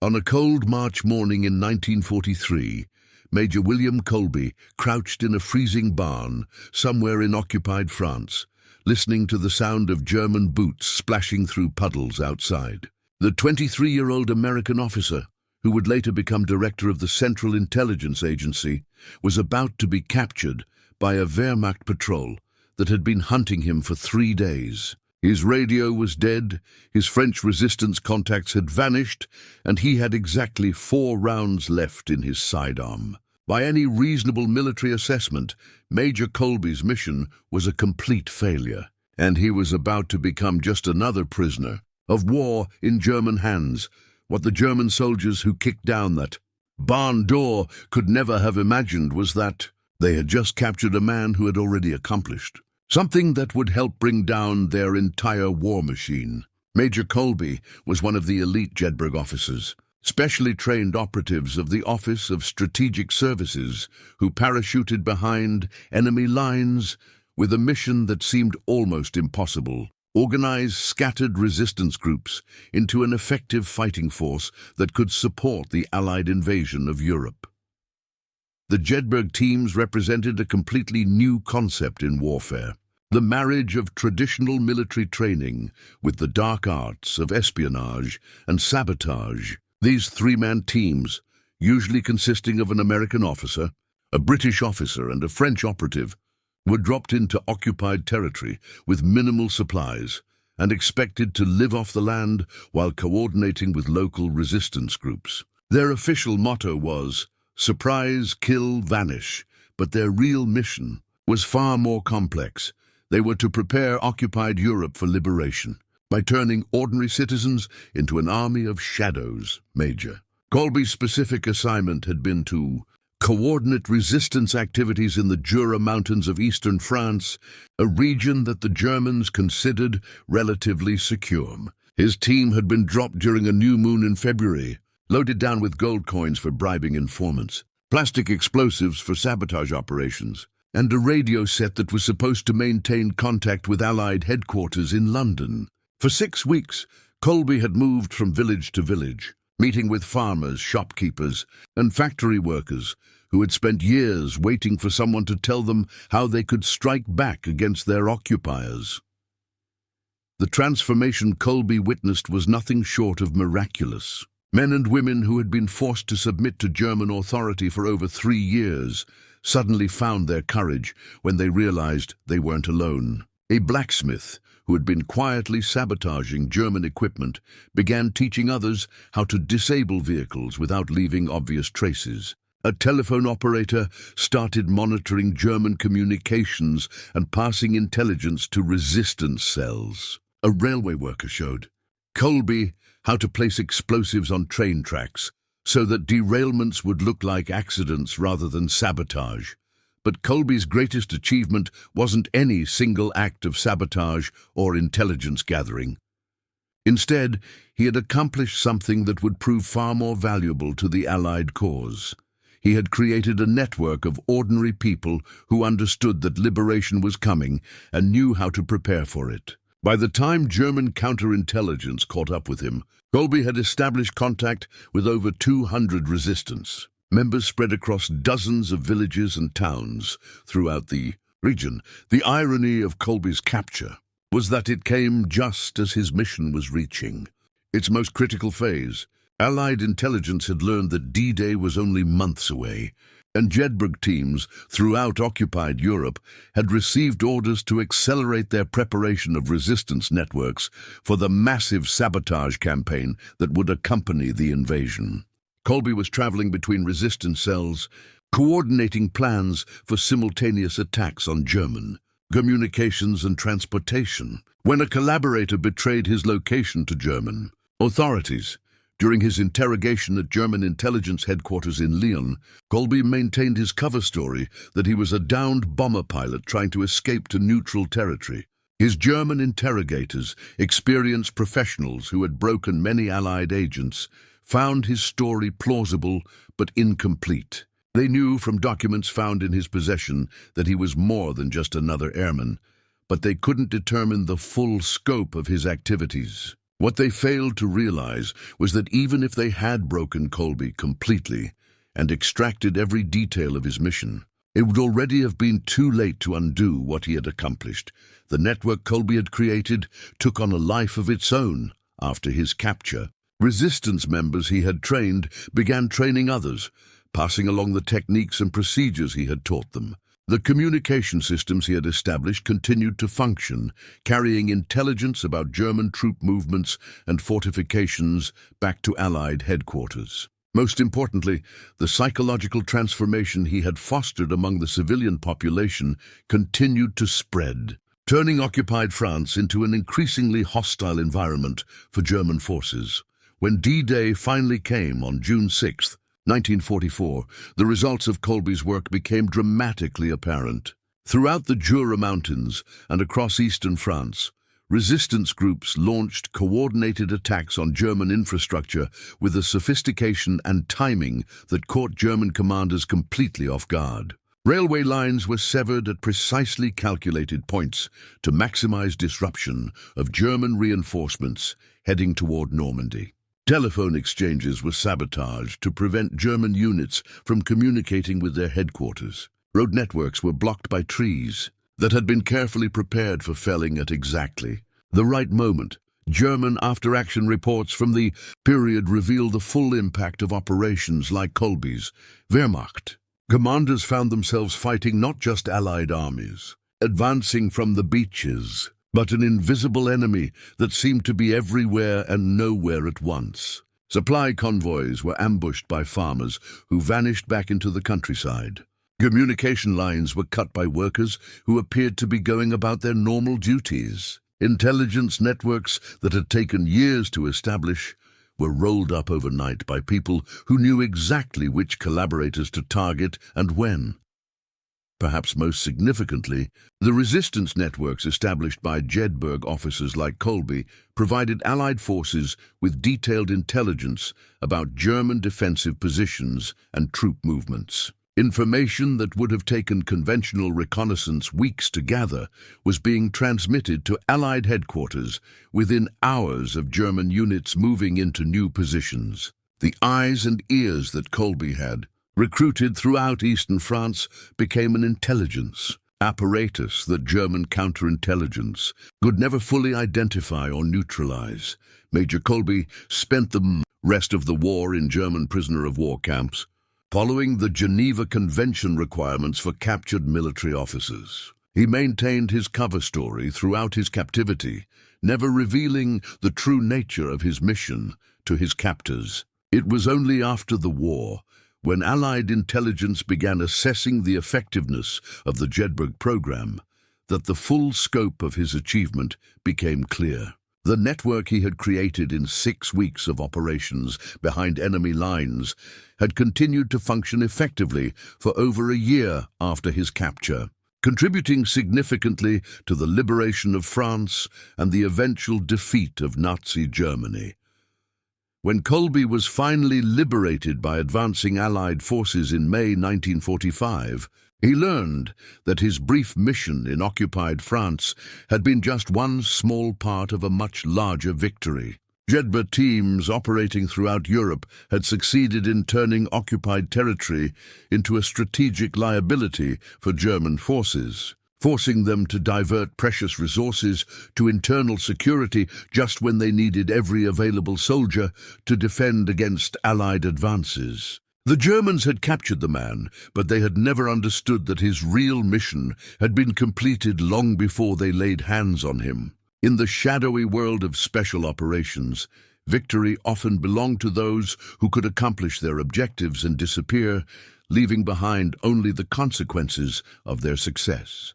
On a cold March morning in 1943, Major William Colby crouched in a freezing barn somewhere in occupied France, listening to the sound of German boots splashing through puddles outside. The 23-year-old American officer, who would later become director of the Central Intelligence Agency, was about to be captured by a Wehrmacht patrol that had been hunting him for 3 days. His radio was dead, his French resistance contacts had vanished, and he had exactly 4 rounds left in his sidearm. By any reasonable military assessment, Major Colby's mission was a complete failure, and he was about to become just another prisoner of war in German hands. What the German soldiers who kicked down that barn door could never have imagined was that they had just captured a man who had already accomplished something that would help bring down their entire war machine. Major Colby was one of the elite Jedburgh officers, specially trained operatives of the Office of Strategic Services who parachuted behind enemy lines with a mission that seemed almost impossible: organize scattered resistance groups into an effective fighting force that could support the Allied invasion of Europe. The Jedburgh teams represented a completely new concept in warfare: the marriage of traditional military training with the dark arts of espionage and sabotage. These 3-man teams, usually consisting of an American officer, a British officer, and a French operative, were dropped into occupied territory with minimal supplies and expected to live off the land while coordinating with local resistance groups. Their official motto was "Surprise, kill, vanish," but their real mission was far more complex. They were to prepare occupied Europe for liberation by turning ordinary citizens into an army of shadows. Major Colby's specific assignment had been to coordinate resistance activities in the Jura Mountains of eastern France, a region that the Germans considered relatively secure. His team had been dropped during a new moon in February, loaded down with gold coins for bribing informants, plastic explosives for sabotage operations, and a radio set that was supposed to maintain contact with Allied headquarters in London. For 6 weeks, Colby had moved from village to village, meeting with farmers, shopkeepers, and factory workers who had spent years waiting for someone to tell them how they could strike back against their occupiers. The transformation Colby witnessed was nothing short of miraculous. Men and women who had been forced to submit to German authority for over 3 years suddenly found their courage when they realized they weren't alone. A blacksmith who had been quietly sabotaging German equipment began teaching others how to disable vehicles without leaving obvious traces. A telephone operator started monitoring German communications and passing intelligence to resistance cells. A railway worker showed Colby how to place explosives on train tracks so that derailments would look like accidents rather than sabotage. But Colby's greatest achievement wasn't any single act of sabotage or intelligence gathering. Instead, he had accomplished something that would prove far more valuable to the Allied cause. He had created a network of ordinary people who understood that liberation was coming and knew how to prepare for it. By the time German counterintelligence caught up with him, Colby had established contact with over 200 resistance members spread across dozens of villages and towns throughout the region. The irony of Colby's capture was that it came just as his mission was reaching its most critical phase. Allied intelligence had learned that D-Day was only months away, and Jedburgh teams throughout occupied Europe had received orders to accelerate their preparation of resistance networks for the massive sabotage campaign that would accompany the invasion. Colby was traveling between resistance cells, coordinating plans for simultaneous attacks on German communications and transportation, when a collaborator betrayed his location to German authorities. During his interrogation at German intelligence headquarters in Lyon, Colby maintained his cover story that he was a downed bomber pilot trying to escape to neutral territory. His German interrogators, experienced professionals who had broken many Allied agents, found his story plausible but incomplete. They knew from documents found in his possession that he was more than just another airman, but they couldn't determine the full scope of his activities. What they failed to realize was that even if they had broken Colby completely and extracted every detail of his mission, it would already have been too late to undo what he had accomplished. The network Colby had created took on a life of its own after his capture. Resistance members he had trained began training others, passing along the techniques and procedures he had taught them. The communication systems he had established continued to function, carrying intelligence about German troop movements and fortifications back to Allied headquarters. Most importantly, the psychological transformation he had fostered among the civilian population continued to spread, turning occupied France into an increasingly hostile environment for German forces. When D-Day finally came on June 6, 1944, the results of Colby's work became dramatically apparent. Throughout the Jura Mountains and across eastern France, resistance groups launched coordinated attacks on German infrastructure with a sophistication and timing that caught German commanders completely off guard. Railway lines were severed at precisely calculated points to maximize disruption of German reinforcements heading toward Normandy. Telephone exchanges were sabotaged to prevent German units from communicating with their headquarters. Road networks were blocked by trees that had been carefully prepared for felling at exactly the right moment. German after-action reports from the period revealed the full impact of operations like Colby's. Wehrmacht commanders found themselves fighting not just Allied armies, advancing from the beaches, but an invisible enemy that seemed to be everywhere and nowhere at once. Supply convoys were ambushed by farmers who vanished back into the countryside. Communication lines were cut by workers who appeared to be going about their normal duties. Intelligence networks that had taken years to establish were rolled up overnight by people who knew exactly which collaborators to target and when. Perhaps most significantly, the resistance networks established by Jedburgh officers like Colby provided Allied forces with detailed intelligence about German defensive positions and troop movements. Information that would have taken conventional reconnaissance weeks to gather was being transmitted to Allied headquarters within hours of German units moving into new positions. The eyes and ears that Colby had, recruited throughout eastern France, became an intelligence apparatus that German counterintelligence could never fully identify or neutralize. Major Colby spent the rest of the war in German prisoner-of-war camps, following the Geneva Convention requirements for captured military officers. He maintained his cover story throughout his captivity, never revealing the true nature of his mission to his captors. It was only after the war, when Allied intelligence began assessing the effectiveness of the Jedburgh program, that the full scope of his achievement became clear. The network he had created in 6 weeks of operations behind enemy lines had continued to function effectively for over a year after his capture, contributing significantly to the liberation of France and the eventual defeat of Nazi Germany. When Colby was finally liberated by advancing Allied forces in May 1945, he learned that his brief mission in occupied France had been just one small part of a much larger victory. Jedburgh teams operating throughout Europe had succeeded in turning occupied territory into a strategic liability for German forces, forcing them to divert precious resources to internal security just when they needed every available soldier to defend against Allied advances. The Germans had captured the man, but they had never understood that his real mission had been completed long before they laid hands on him. In the shadowy world of special operations, victory often belonged to those who could accomplish their objectives and disappear, leaving behind only the consequences of their success.